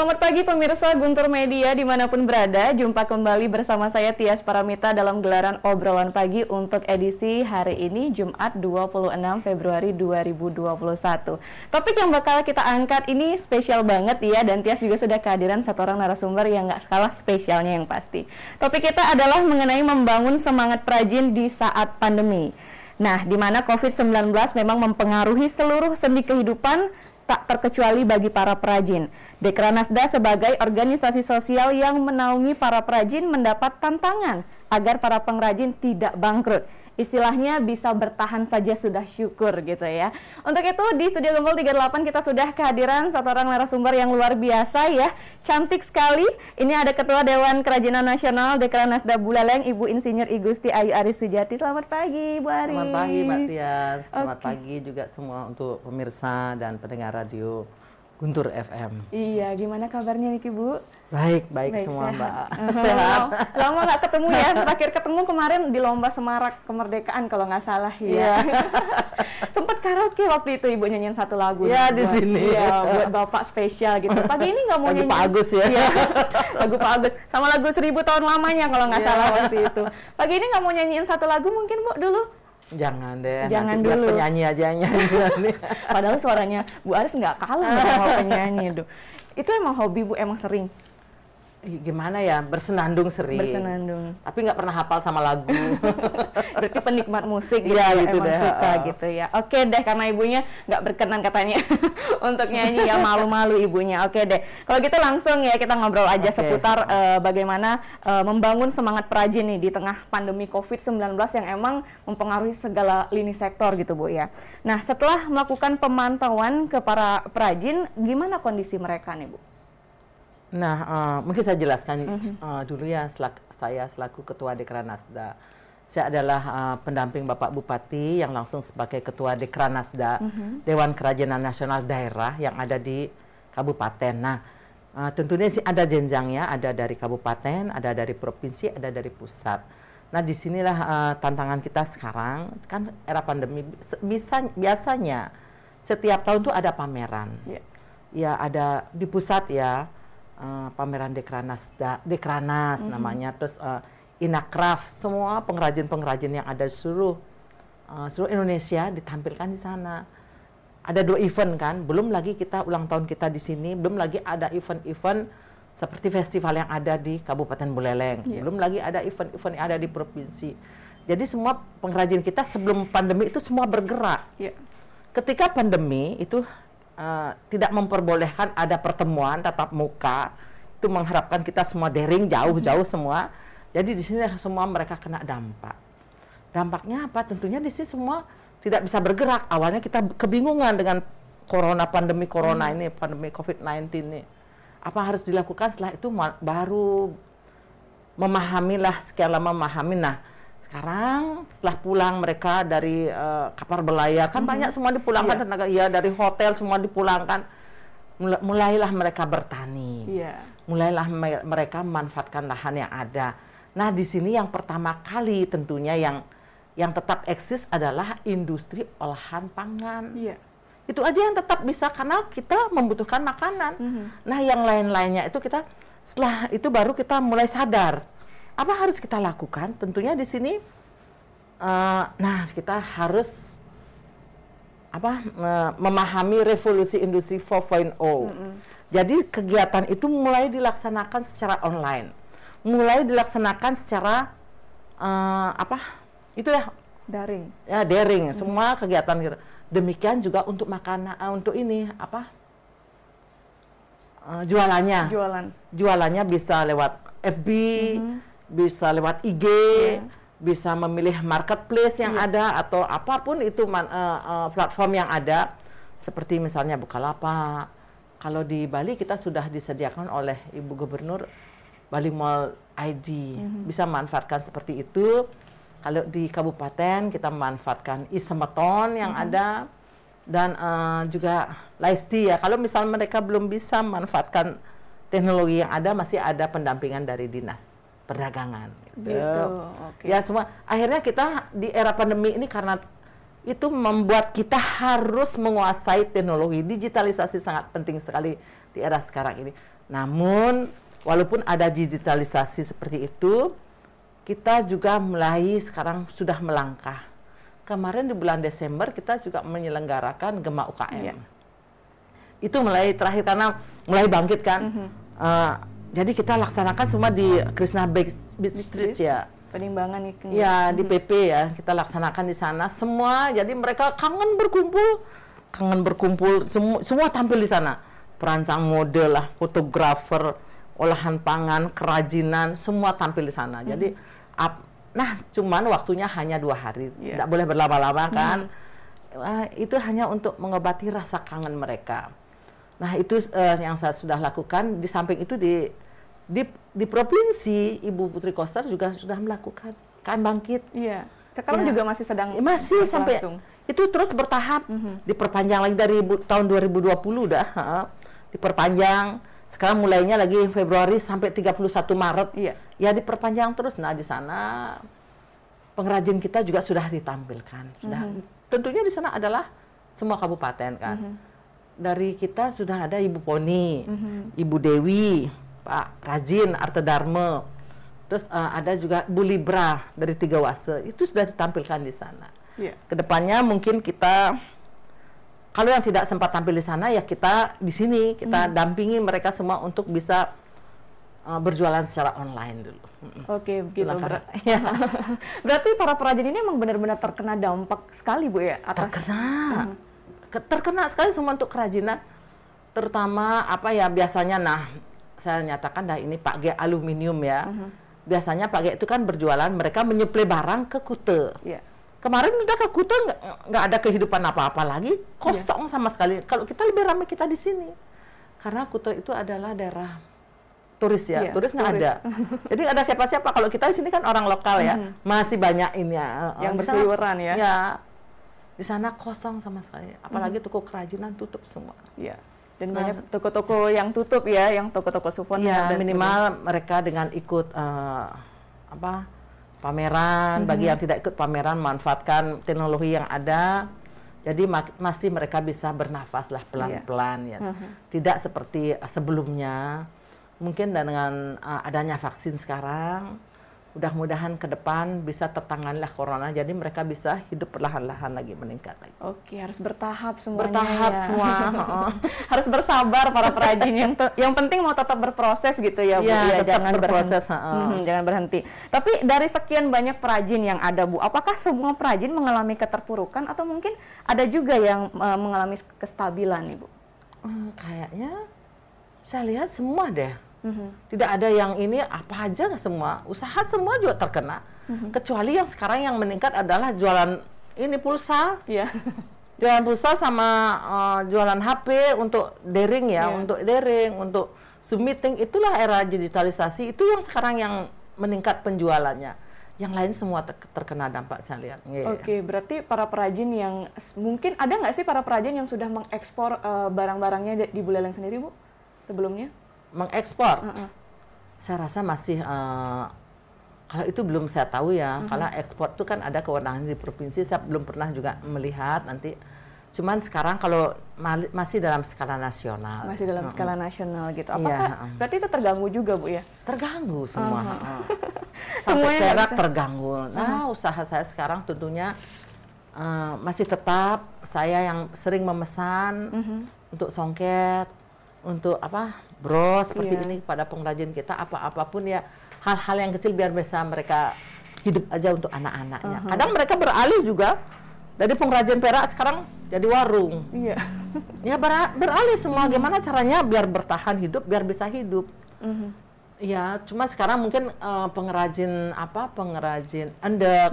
Selamat pagi pemirsa Guntur Media dimanapun berada. Jumpa kembali bersama saya Tias Paramita dalam gelaran obrolan pagi untuk edisi hari ini Jumat 26 Februari 2021. Topik yang bakal kita angkat ini spesial banget ya, dan Tias juga sudah kehadiran satu orang narasumber yang gak kalah spesialnya yang pasti. Topik kita adalah mengenai membangun semangat perajin di saat pandemi. Nah, di mana COVID-19 memang mempengaruhi seluruh sendi kehidupan, tak terkecuali bagi para perajin. Dekranasda sebagai organisasi sosial yang menaungi para perajin mendapat tantangan agar para pengrajin tidak bangkrut. Istilahnya bisa bertahan saja sudah syukur gitu ya. Untuk itu di Studio Gembel 38 kita sudah kehadiran satu orang narasumber yang luar biasa ya. Cantik sekali. Ini ada Ketua Dewan Kerajinan Nasional Dekranasda Buleleng, Ibu Insinyur I Gusti Ayu Aris Sujati. Selamat pagi Bu Aris. Selamat pagi Mbak Tias. Selamat pagi juga semua untuk pemirsa dan pendengar radio Guntur FM. Iya, gimana kabarnya nih Bu? Baik semua sehat. Mbak. Sehat. Lama nggak ketemu ya. Terakhir ketemu kemarin di Lomba Semarak Kemerdekaan kalau nggak salah ya. Sempat karaoke waktu itu Ibu nyanyiin satu lagu. Ya di sini. Iya, buat Bapak spesial gitu. Pagi ini nggak mau lagu nyanyi. Pak Agus ya. Iya, lagu Pak Agus sama lagu 1000 tahun lamanya kalau nggak salah waktu itu. Pagi ini nggak mau nyanyiin satu lagu mungkin Bu dulu? Jangan deh. Jangan nanti dulu. Penyanyi aja nyanyi. Padahal suaranya Bu Aris nggak kalah sama penyanyi itu. Itu emang hobi Bu, emang sering? Gimana ya, bersenandung sering. Bersenandung. Tapi nggak pernah hafal sama lagu. Berarti penikmat musik gitu ya, ya, gitu emang deh. suka gitu ya. Oke deh, karena ibunya nggak berkenan katanya untuk nyanyi ya, malu-malu ibunya. Oke deh, kalau gitu langsung ya kita ngobrol aja seputar bagaimana membangun semangat perajin nih di tengah pandemi COVID-19 yang emang mempengaruhi segala lini sektor gitu Bu ya. Nah, setelah melakukan pemantauan ke para perajin, gimana kondisi mereka nih Bu? Nah, mungkin saya jelaskan dulu ya, saya selaku Ketua Dekranasda. Saya adalah pendamping Bapak Bupati yang langsung sebagai Ketua Dekranasda, Dewan Kerajinan Nasional Daerah yang ada di Kabupaten. Nah, tentunya sih ada jenjangnya, ada dari Kabupaten, ada dari Provinsi, ada dari Pusat. Nah, disinilah tantangan kita sekarang, kan era pandemi, biasanya setiap tahun tuh ada pameran. Ya, ada di Pusat ya, pameran Dekranas namanya, terus Inakraf, semua pengrajin-pengrajin yang ada seluruh Indonesia ditampilkan di sana. Ada 2 event kan, belum lagi kita ulang tahun kita di sini, belum lagi ada event-event seperti festival yang ada di Kabupaten Buleleng, belum lagi ada event-event yang ada di provinsi. Jadi semua pengrajin kita sebelum pandemi itu semua bergerak. Ketika pandemi itu tidak memperbolehkan ada pertemuan tatap muka, itu mengharapkan kita semua daring jauh-jauh semua. Jadi di sini semua mereka kena dampak. Dampaknya apa? Tentunya di sini semua tidak bisa bergerak. Awalnya kita kebingungan dengan pandemi corona ini, pandemi COVID-19 ini. Apa harus dilakukan? Setelah itu baru memahamilah, sekian lama memahami. Nah, sekarang setelah pulang mereka dari kapal berlayar, kan banyak semua dipulangkan, tenaga dari hotel semua dipulangkan, mulailah mereka bertani, mulailah mereka memanfaatkan lahan yang ada. Nah, di sini yang pertama kali tentunya yang tetap eksis adalah industri olahan pangan. Itu aja yang tetap bisa karena kita membutuhkan makanan. Nah, yang lain-lainnya itu kita setelah itu baru kita mulai sadar. Apa harus kita lakukan? Tentunya di sini, kita harus memahami revolusi industri 4.0. Jadi kegiatan itu mulai dilaksanakan secara online, mulai dilaksanakan secara daring. Ya, daring. Semua kegiatan gitu. Demikian juga untuk makanan, untuk ini jualannya bisa lewat FB. Bisa lewat IG, bisa memilih marketplace yang ada atau apapun itu platform yang ada, seperti misalnya Bukalapak. Kalau di Bali kita sudah disediakan oleh Ibu Gubernur Bali Mall ID, bisa manfaatkan seperti itu. Kalau di kabupaten kita memanfaatkan Isemeton yang ada, dan juga Laisti ya. Kalau misalnya mereka belum bisa memanfaatkan teknologi yang ada, masih ada pendampingan dari Dinas Perdagangan gitu. Ya, semua akhirnya kita di era pandemi ini karena itu membuat kita harus menguasai teknologi. Digitalisasi sangat penting sekali di era sekarang ini. Namun walaupun ada digitalisasi seperti itu, kita juga mulai sekarang sudah melangkah. Kemarin di bulan Desember kita juga menyelenggarakan Gema UKM. Itu mulai terakhir karena mulai bangkit kan. Jadi kita laksanakan semua di Krishna Beach Street ya. Penimbangan itu. Ya, di PP ya, kita laksanakan di sana semua. Jadi mereka kangen berkumpul, semua tampil di sana. Perancang mode lah, fotografer, olahan pangan, kerajinan, semua tampil di sana. Jadi, nah cuman waktunya hanya 2 hari, tidak boleh berlama-lama kan. Itu hanya untuk mengobati rasa kangen mereka. Nah itu yang saya sudah lakukan. Di samping itu di provinsi, Ibu Putri Koster juga sudah melakukan KM Bangkit. Iya. Sekarang juga masih sedang masih sampai itu terus bertahap, diperpanjang lagi dari tahun 2020 dah, diperpanjang. Sekarang mulainya lagi Februari sampai 31 Maret. Ya diperpanjang terus. Nah di sana pengrajin kita juga sudah ditampilkan. Sudah. Tentunya di sana adalah semua kabupaten kan. Dari kita sudah ada Ibu Poni, Ibu Dewi, Pak Rajin, Arte Dharma, terus ada juga Bu Libra dari Tiga Wase, itu sudah ditampilkan di sana. Kedepannya mungkin kita, kalau yang tidak sempat tampil di sana, ya kita di sini, kita dampingi mereka semua untuk bisa berjualan secara online dulu. Oke, begitu. Berarti para perajin ini emang benar-benar terkena dampak sekali, Bu ya? Terkena sekali semua untuk kerajinan, terutama apa ya biasanya, saya nyatakan ini Pak G aluminium ya. Biasanya Pak G itu kan berjualan, mereka menyuplai barang ke Kute. Kemarin udah ke Kute nggak ada kehidupan apa-apa lagi, kosong sama sekali. Kalau kita lebih ramai kita di sini, karena Kute itu adalah daerah turis ya, turis nggak ada. Jadi nggak ada siapa-siapa. Kalau kita di sini kan orang lokal ya, masih banyak ini ya. Yang berseliweran ya. Ya, di sana kosong sama sekali. Apalagi toko kerajinan tutup semua. Dan banyak toko-toko yang tutup ya, yang toko-toko souvenir. Minimal mereka dengan ikut pameran. Bagi yang tidak ikut pameran, manfaatkan teknologi yang ada. Jadi masih mereka bisa bernafas lah pelan-pelan ya. Tidak seperti sebelumnya. Mungkin dengan adanya vaksin sekarang, mudah-mudahan ke depan bisa tertanganilah corona, jadi mereka bisa hidup perlahan-lahan lagi meningkat lagi. Oke, harus bertahap semuanya. Bertahap semua. Harus bersabar para perajin. Yang penting mau tetap berproses gitu ya, Bu. Jangan berproses. Jangan berhenti. Tapi dari sekian banyak perajin yang ada, Bu, apakah semua perajin mengalami keterpurukan atau mungkin ada juga yang mengalami kestabilan, Ibu? Kayaknya saya lihat semua deh. Tidak ada yang ini apa aja, semua usaha semua juga terkena, kecuali yang sekarang yang meningkat adalah jualan ini pulsa, jualan pulsa sama jualan HP untuk daring ya, untuk Zoom meeting. Itulah era digitalisasi, itu yang sekarang yang meningkat penjualannya. Yang lain semua terkena dampak saya lihat. Oke, berarti para perajin yang mungkin ada nggak sih para perajin yang sudah mengekspor barang-barangnya di Buleleng sendiri, Bu, sebelumnya? Mengekspor, saya rasa masih kalau itu belum saya tahu ya. Karena ekspor itu kan ada kewenangan di provinsi, saya belum pernah juga melihat nanti. Cuman sekarang kalau masih dalam skala nasional. Masih dalam skala nasional gitu. Apakah berarti itu terganggu juga, Bu ya? Terganggu semua. Sampai Perak terganggu. Nah, usaha saya sekarang tentunya masih tetap saya yang sering memesan untuk songket, untuk bros seperti ini pada pengrajin kita, apapun ya, hal-hal yang kecil biar bisa mereka hidup aja untuk anak-anaknya. Kadang mereka beralih juga dari pengrajin perak sekarang jadi warung. Ya beralih semua. Gimana caranya biar bertahan hidup, biar bisa hidup. Ya cuma sekarang mungkin pengrajin endek,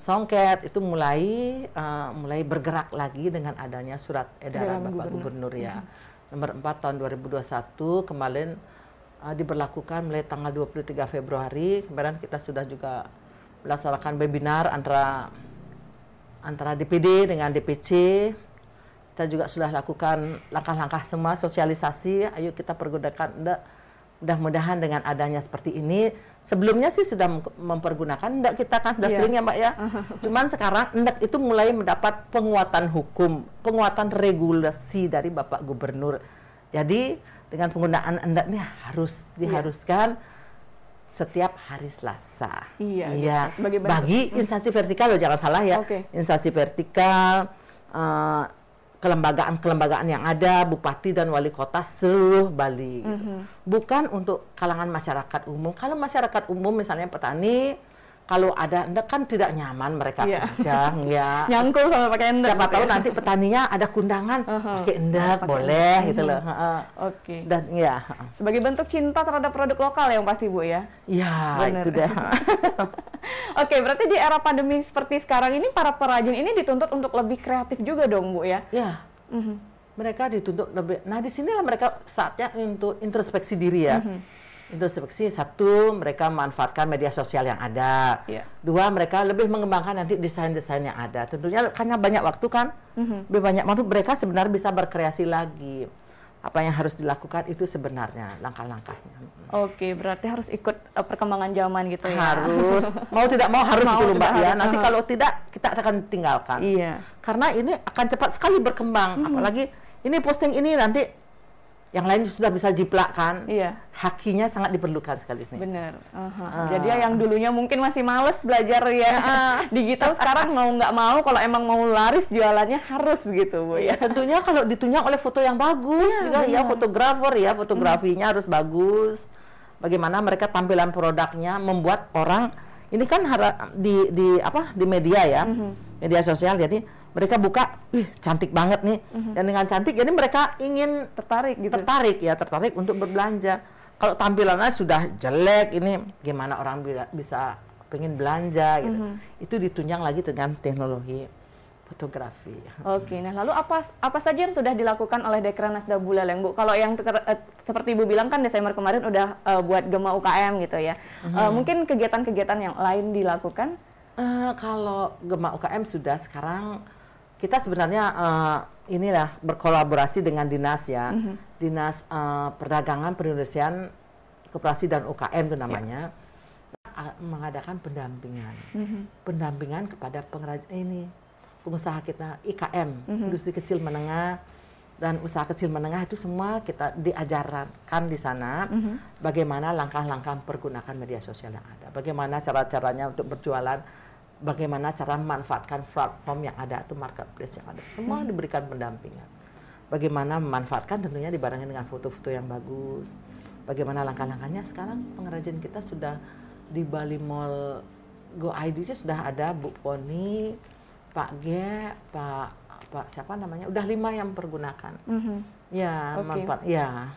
songket itu mulai bergerak lagi dengan adanya surat edaran Bapak Gubernur ya. Nomor 4 tahun 2021 kemarin diberlakukan mulai tanggal 23 Februari. Kemarin kita sudah juga melaksanakan webinar antara DPD dengan DPC. Kita juga sudah lakukan langkah-langkah semua sosialisasi. Ayo kita pergunakan endek. Mudah-mudahan dengan adanya seperti ini, sebelumnya sih sudah mempergunakan endek kita kan sudah sering ya Mbak ya. Cuman sekarang endek itu mulai mendapat penguatan hukum, penguatan regulasi dari Bapak Gubernur. Jadi dengan penggunaan endek ini diharuskan setiap hari Selasa. Iya. Sebagai bagi instansi vertikal loh, jangan salah ya. Instansi vertikal, kelembagaan yang ada, bupati dan wali kota seluruh Bali. Bukan untuk kalangan masyarakat umum. Kalau masyarakat umum misalnya petani, kalau ada endek kan tidak nyaman mereka kerja, nyangkul sama pakai endek. Siapa tahu nanti petaninya ada kundangan pakai endek, boleh gitu loh. Dan sebagai bentuk cinta terhadap produk lokal yang pasti Bu ya. Iya, itu dah. Berarti di era pandemi seperti sekarang ini para perajin ini dituntut untuk lebih kreatif juga dong Bu ya. Iya. Mereka dituntut lebih. Nah, di sinilah mereka saatnya untuk introspeksi diri ya. Introspeksi, satu, mereka memanfaatkan media sosial yang ada. Dua, mereka lebih mengembangkan nanti desain-desain yang ada. Tentunya karena banyak waktu kan, lebih banyak waktu, mereka sebenarnya bisa berkreasi lagi. Apa yang harus dilakukan itu sebenarnya langkah-langkahnya. Berarti harus ikut perkembangan zaman gitu ya. Harus, mau tidak mau harus itu Mbak ya. Nanti kalau tidak, kita akan tinggalkan. Karena ini akan cepat sekali berkembang. Apalagi ini posting ini nanti yang lain sudah bisa jiplak kan. Hakinya sangat diperlukan sekali sini. Bener. Jadi yang dulunya mungkin masih males belajar ya digital, sekarang mau nggak mau kalau emang mau laris jualannya harus gitu Bu ya. Tentunya kalau ditunjang oleh foto yang bagus juga ya, fotografer ya, fotografinya harus bagus. Bagaimana mereka tampilan produknya membuat orang ini kan di media ya, media sosial, jadi mereka buka, cantik banget nih, dan dengan cantik, jadi mereka ingin tertarik untuk berbelanja. Kalau tampilannya sudah jelek, ini gimana orang bisa pengen belanja gitu. Itu ditunjang lagi dengan teknologi fotografi. Nah lalu apa saja yang sudah dilakukan oleh Dekranasda Buleleng Bu? Kalau yang seperti Ibu bilang kan Desember kemarin udah buat Gema UKM gitu ya. Mungkin kegiatan-kegiatan yang lain dilakukan? Kalau Gema UKM sudah sekarang kita sebenarnya inilah berkolaborasi dengan dinas ya, dinas perdagangan, perindustrian, koperasi dan UKM itu namanya, mengadakan pendampingan kepada pengrajin pengusaha kita IKM, industri kecil menengah dan usaha kecil menengah, itu semua kita diajarkan di sana bagaimana langkah-langkah pergunakan media sosial yang ada, bagaimana cara-caranya untuk berjualan, bagaimana cara memanfaatkan platform yang ada atau marketplace yang ada, semua diberikan pendampingan. Bagaimana memanfaatkan, tentunya dibarengi dengan foto-foto yang bagus. Bagaimana langkah-langkahnya, sekarang pengrajin kita sudah di Bali Mall Go ID sudah ada Bu Poni, Pak G, Pak siapa namanya, udah 5 yang pergunakan. Manfaat,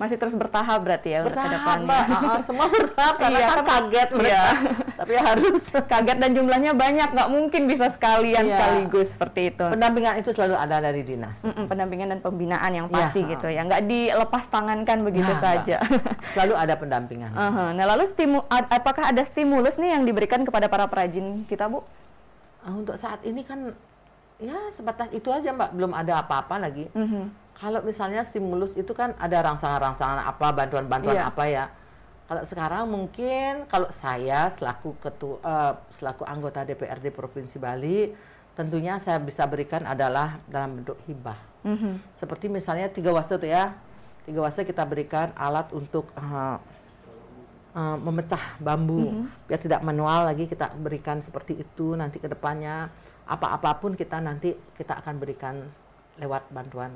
masih terus bertahap berarti ya untuk kedepannya. Mbak, semua bertahap karena kan kaget mereka. Tapi harus kaget dan jumlahnya banyak, nggak mungkin bisa sekaligus seperti itu. Pendampingan itu selalu ada dari dinas. Pendampingan dan pembinaan yang pasti gitu ya, nggak dilepas tangankan begitu saja. Selalu ada pendampingan. Nah lalu apakah ada stimulus nih yang diberikan kepada para perajin kita Bu? Untuk saat ini kan ya sebatas itu aja Mbak, belum ada apa-apa lagi. Kalau misalnya stimulus itu kan ada rangsangan-rangsangan apa, bantuan-bantuan apa ya. Kalau sekarang mungkin kalau saya selaku anggota DPRD Provinsi Bali, tentunya saya bisa berikan adalah dalam bentuk hibah. Seperti misalnya 3 Wase itu ya. 3 Wase kita berikan alat untuk memecah bambu. Biar tidak manual lagi, kita berikan seperti itu nanti ke depannya. Apapun kita akan berikan lewat bantuan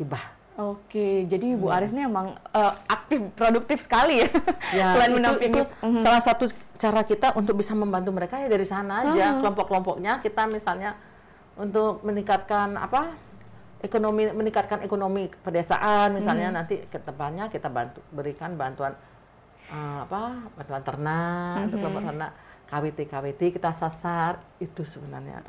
hibah. Jadi Bu Aris ini emang aktif, produktif sekali ya. Selain mendampingi. Salah satu cara kita untuk bisa membantu mereka ya dari sana aja. Kelompok-kelompoknya kita misalnya untuk meningkatkan ekonomi pedesaan misalnya, nanti ke depannya kita berikan bantuan bantuan ternak untuk kelompok ternak. KWT kita sasar itu sebenarnya.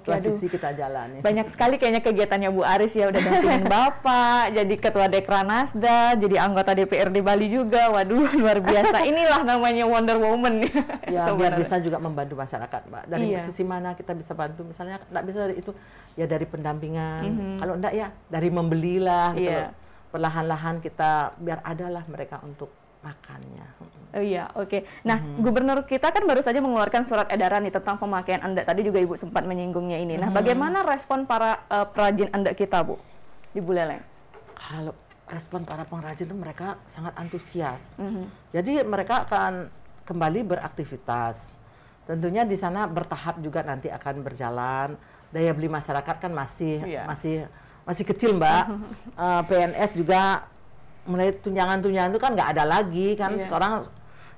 Posisi kita jalani. Banyak sekali kayaknya kegiatannya Bu Aris ya, udah dampingin Bapak, jadi ketua Dekranasda, jadi anggota DPRD Bali juga. Waduh, luar biasa. Inilah namanya Wonder Woman. Ya, biar bisa juga membantu masyarakat, Mbak. Dari sisi mana kita bisa bantu? Misalnya enggak bisa dari itu, ya dari pendampingan. Kalau enggak ya dari membelilah gitu. Perlahan-lahan kita biar adalah mereka untuk makannya. Nah, Gubernur kita kan baru saja mengeluarkan surat edaran nih tentang pemakaian endek. Tadi juga Ibu sempat menyinggungnya ini. Nah, bagaimana respon para perajin endek kita, Bu, di Buleleng? Kalau respon para pengrajin itu mereka sangat antusias. Jadi mereka akan kembali beraktivitas. Tentunya di sana bertahap juga nanti akan berjalan. Daya beli masyarakat kan masih kecil, Mbak. PNS juga mulai tunjangan-tunjangan itu kan nggak ada lagi kan. Sekarang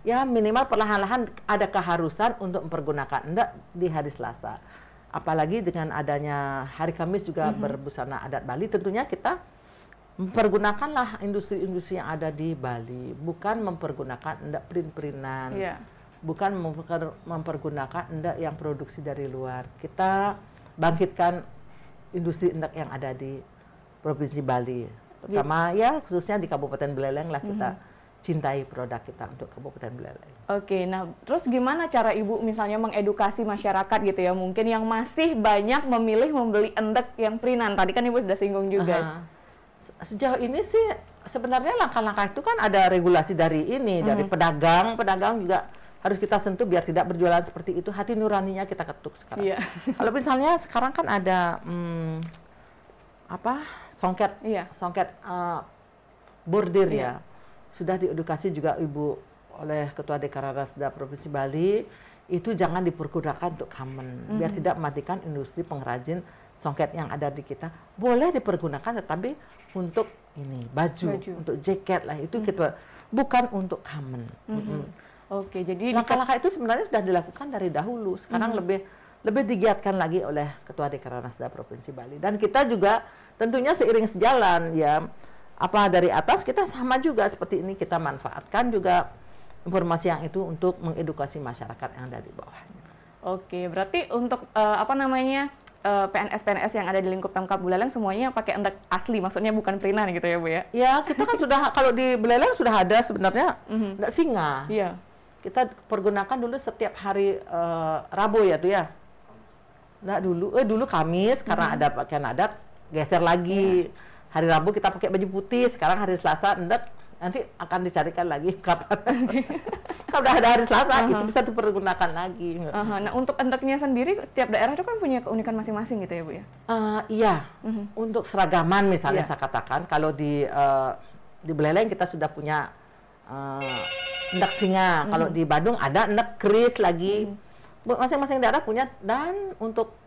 ya minimal perlahan-lahan ada keharusan untuk mempergunakan endak di hari Selasa. Apalagi dengan adanya hari Kamis juga berbusana adat Bali, tentunya kita mempergunakanlah industri-industri yang ada di Bali, bukan mempergunakan endak print-printan, bukan mempergunakan endak yang produksi dari luar. Kita bangkitkan industri endak yang ada di Provinsi Bali, terutama ya khususnya di Kabupaten Buleleng lah kita cintai produk kita untuk Kabupaten Buleleng. Oke, nah terus gimana cara Ibu misalnya mengedukasi masyarakat gitu ya, mungkin yang masih banyak memilih membeli endek yang printan, tadi kan Ibu sudah singgung juga. Sejauh ini sih sebenarnya langkah-langkah itu kan ada regulasi dari dari pedagang juga harus kita sentuh biar tidak berjualan seperti itu, hati nuraninya kita ketuk sekarang. Kalau misalnya sekarang kan ada songket bordir ya. Sudah diedukasi juga Ibu oleh Ketua Dekranasda Provinsi Bali, itu jangan dipergunakan untuk kamen, biar tidak mematikan industri pengrajin songket yang ada di kita. Boleh dipergunakan tetapi untuk baju, untuk jaket lah, itu kita bukan untuk kamen. Oke, jadi langkah-langkah itu sebenarnya sudah dilakukan dari dahulu. Sekarang lebih digiatkan lagi oleh Ketua Dekranasda Provinsi Bali. Dan kita juga tentunya seiring sejalan ya, dari atas kita sama juga seperti ini, kita manfaatkan juga informasi yang itu untuk mengedukasi masyarakat yang ada di bawahnya. Oke, berarti untuk PNS-PNS yang ada di lingkup Pemkab Buleleng semuanya pakai endek asli, maksudnya bukan printan gitu ya Bu ya? Ya, kita kan sudah, kalau di Buleleng sudah ada sebenarnya endek singa. Iya. Kita pergunakan dulu setiap hari Rabu ya tuh ya. Nah, dulu Kamis karena ada pakaian adat, geser lagi. Hari Rabu kita pakai baju putih, sekarang hari Selasa endek, nanti akan dicarikan lagi kapan. Kalau udah ada hari Selasa, itu bisa dipergunakan lagi. Nah, untuk endeknya sendiri, setiap daerah itu kan punya keunikan masing-masing gitu ya Bu ya? Iya, untuk seragaman misalnya saya katakan, kalau di Buleleng kita sudah punya endek singa, kalau di Bandung ada endek keris lagi. Masing-masing daerah punya, dan untuk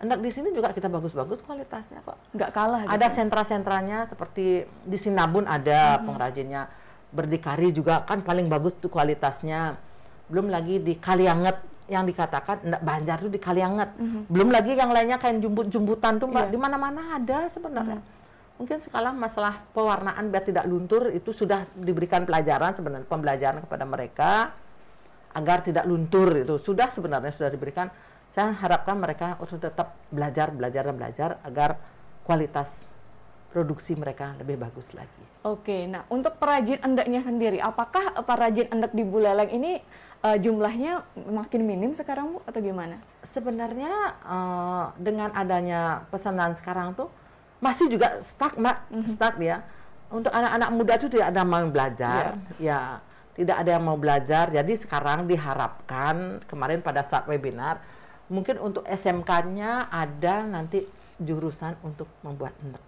endek di sini juga kita bagus-bagus kualitasnya kok. Nggak kalah. Ada sentra-sentranya seperti di Sinabun ada pengrajinnya. Berdikari juga kan paling bagus tuh kualitasnya. Belum lagi di Kalianget yang dikatakan endek Banjar tuh di Kalianget. Belum lagi yang lainnya kayak jumbutan tuh Mbak, di mana-mana ada sebenarnya. Mungkin sekarang masalah pewarnaan biar tidak luntur itu sudah diberikan pelajaran sebenarnya, pembelajaran kepada mereka agar tidak luntur, itu sudah diberikan. Saya harapkan mereka untuk tetap belajar agar kualitas produksi mereka lebih bagus lagi. Oke, nah untuk perajin endeknya sendiri, apakah perajin endek di Buleleng ini jumlahnya makin minim sekarang Bu atau gimana? Sebenarnya dengan adanya pesanan sekarang tuh masih juga stuck Mbak, stuck ya. Untuk anak-anak muda itu tidak ada yang mau belajar, ya tidak ada yang mau belajar. Jadi sekarang diharapkan kemarin pada saat webinar, mungkin untuk SMK-nya ada nanti jurusan untuk membuat endek.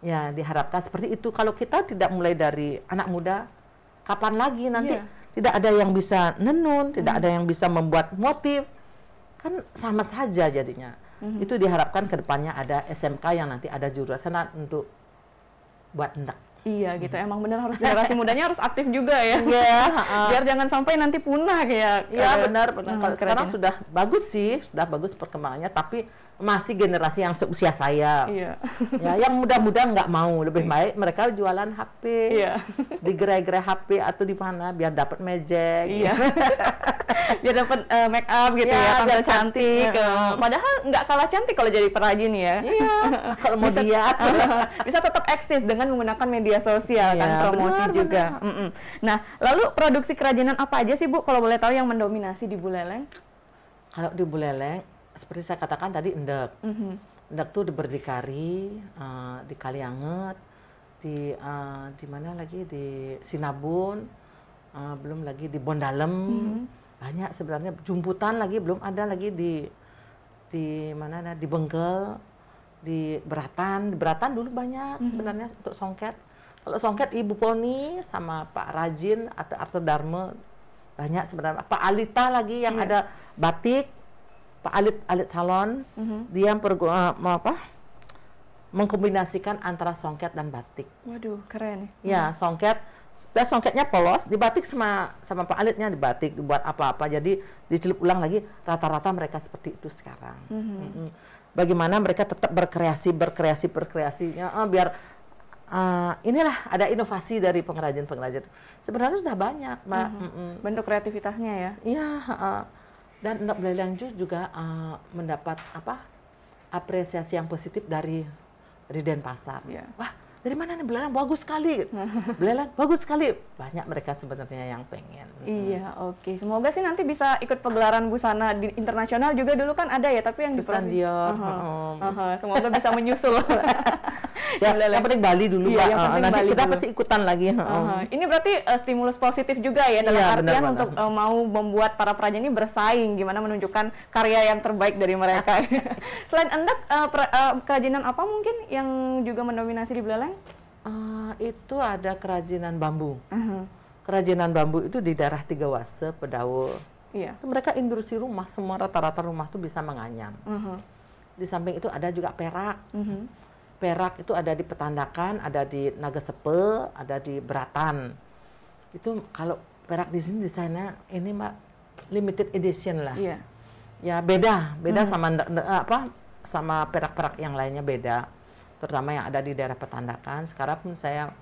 Ya, diharapkan seperti itu. Kalau kita tidak mulai dari anak muda, kapan lagi nanti tidak ada yang bisa nenun, tidak ada yang bisa membuat motif. Kan sama saja jadinya. Itu diharapkan ke depannya ada SMK yang nanti ada jurusan untuk buat endek. Iya gitu, emang benar harus generasi mudanya harus aktif juga ya. Biar jangan sampai nanti punah kayak. Iya benar. Kalau sekarang sudah bagus sih, sudah bagus perkembangannya, tapi masih generasi yang seusia saya. Ya, yang muda-muda nggak mau, lebih baik mereka jualan HP, di gerai-gerai HP atau di mana biar dapat mejek. Biar dapat make up gitu ya, tampil cantik. Padahal nggak kalah cantik kalau jadi perajin ya. Kalau mau bisa tetap eksis dengan menggunakan media sosial kan, promosi juga. Nah, lalu produksi kerajinan apa aja sih Bu kalau boleh tahu yang mendominasi di Buleleng? Kalau di Buleleng seperti saya katakan tadi endek. Endek tuh berdikari, di Kalianget, di mana lagi di Sinabun, belum lagi di Bondalem. Banyak sebenarnya, jumputan lagi belum ada lagi di mana, di Benggel, di Beratan dulu banyak sebenarnya untuk songket. Kalau songket Ibu Poni sama Pak Rajin atau Arto Darmo banyak sebenarnya. Pak Alita lagi yang ada batik, Pak Alit Salon, dia mengkombinasikan antara songket dan batik. Waduh, keren. Ya, songket. Dan songketnya polos, dibatik sama Pak Alitnya dibatik, dibuat apa-apa. Jadi dicelup ulang lagi, rata-rata mereka seperti itu sekarang. Bagaimana mereka tetap berkreasinya, biar inilah ada inovasi dari pengrajin-pengrajin. Sebenarnya sudah banyak, Mbak. Bentuk kreativitasnya ya? Iya, dan Ndok Belelang juga mendapat apresiasi yang positif dari Denpasar. Wah, dari mana nih belelang bagus sekali, belelang bagus sekali, banyak mereka sebenarnya yang pengen. Iya, oke. Semoga sih nanti bisa ikut pegelaran busana di internasional juga, dulu kan ada ya, tapi yang di Dior. Semoga bisa menyusul. Ya, yang penting Bali dulu, Mbak. Nanti Bali kita pasti ikutan lagi. Ini berarti stimulus positif juga ya, dalam artian untuk mau membuat para perajin ini bersaing, gimana menunjukkan karya yang terbaik dari mereka. Selain Anda, kerajinan apa mungkin yang juga mendominasi di Belelang? Itu ada kerajinan bambu. Kerajinan bambu itu di daerah Tiga Wase, Pedaul. Iya. Mereka industri rumah, semua rata-rata rumah tuh bisa menganyam. Di samping itu ada juga perak. Perak itu ada di Petandakan, ada di Nagasepe, ada di Beratan. Itu kalau perak di sini desainnya ini Mbak limited edition lah. Iya. Ya beda sama perak-perak yang lainnya beda. Terutama yang ada di daerah Petandakan. Sekarang pun saya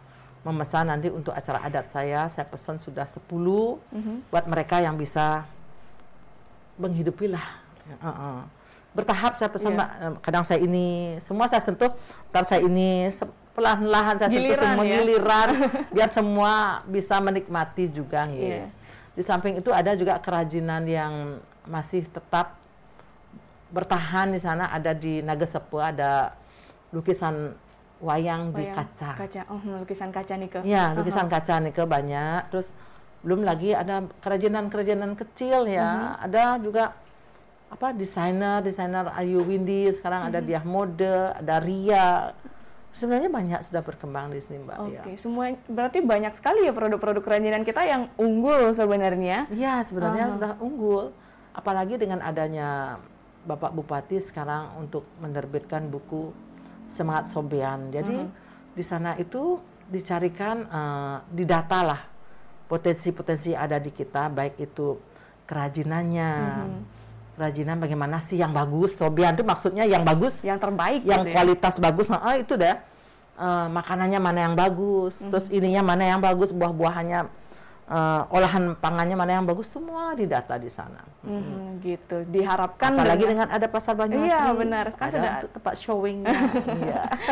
memesan nanti untuk acara adat saya pesan sudah 10 buat mereka yang bisa menghidupi lah. Bertahap saya pesan, Mbak. Kadang saya ini, semua saya sentuh, ntar saya ini, pelan-pelan saya sentuh semua giliran, biar semua bisa menikmati juga. Di samping itu ada juga kerajinan yang masih tetap bertahan di sana, ada di Nagasepe, ada lukisan wayang di kaca. Lukisan kaca nih. Ya, lukisan kaca nih banyak. Terus belum lagi ada kerajinan-kerajinan kecil ya, ada juga desainer Ayu Windy, sekarang ada Diah Mode, ada Ria. Sebenarnya banyak sudah berkembang di sini, Mbak. Oke, semua berarti banyak sekali ya produk-produk kerajinan kita yang unggul sebenarnya. Iya, sebenarnya sudah unggul. Apalagi dengan adanya Bapak Bupati sekarang untuk menerbitkan buku Semangat Sobean. Jadi di sana itu dicarikan, didata lah potensi-potensi ada di kita, baik itu kerajinannya. Kerajinan bagaimana sih yang bagus, Sobean itu maksudnya yang bagus, yang terbaik, yang gitu kualitas bagus, itu deh. Makanannya mana yang bagus, terus ininya mana yang bagus, buah-buahannya, olahan pangannya mana yang bagus, semua didata di sana. Gitu, diharapkan. Apalagi dengan ada pasar Banyuwangi. Iya benar, kan ada sudah tempat showingnya.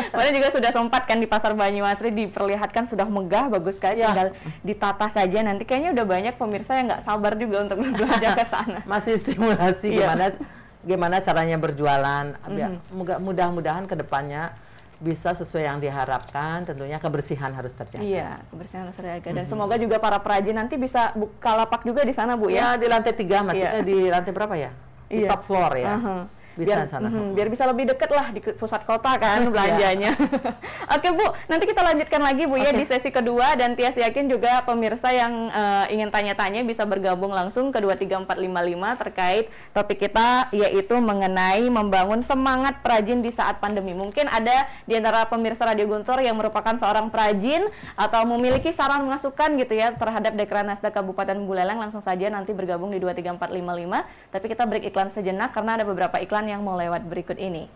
Mana juga sudah sempat kan di pasar Banyuwangi diperlihatkan sudah megah, bagus sekali, tinggal ditata saja. Nanti kayaknya udah banyak pemirsa yang nggak sabar juga untuk berbelanja ke sana. Masih stimulasi gimana caranya berjualan. Mudah-mudahan ke depannya bisa sesuai yang diharapkan, tentunya kebersihan harus terjaga. Iya, kebersihan harus terjaga. Dan semoga juga para perajin nanti bisa buka lapak juga di sana, Bu ya. Ya, di lantai 3, maksudnya di lantai berapa ya? Di top floor ya. Bisa sana. Biar bisa lebih deket lah di pusat kota kan belanjanya. Oke Bu, nanti kita lanjutkan lagi Bu ya di sesi kedua, dan Tias yakin juga pemirsa yang ingin tanya-tanya bisa bergabung langsung ke 23455 terkait topik kita, yaitu mengenai membangun semangat perajin di saat pandemi. Mungkin ada di antara pemirsa Radio Guntur yang merupakan seorang perajin atau memiliki saran masukan gitu ya terhadap Dekranasda Kabupaten Buleleng, langsung saja nanti bergabung di 23455. Tapi kita break iklan sejenak karena ada beberapa iklan yang mau lewat berikut ini.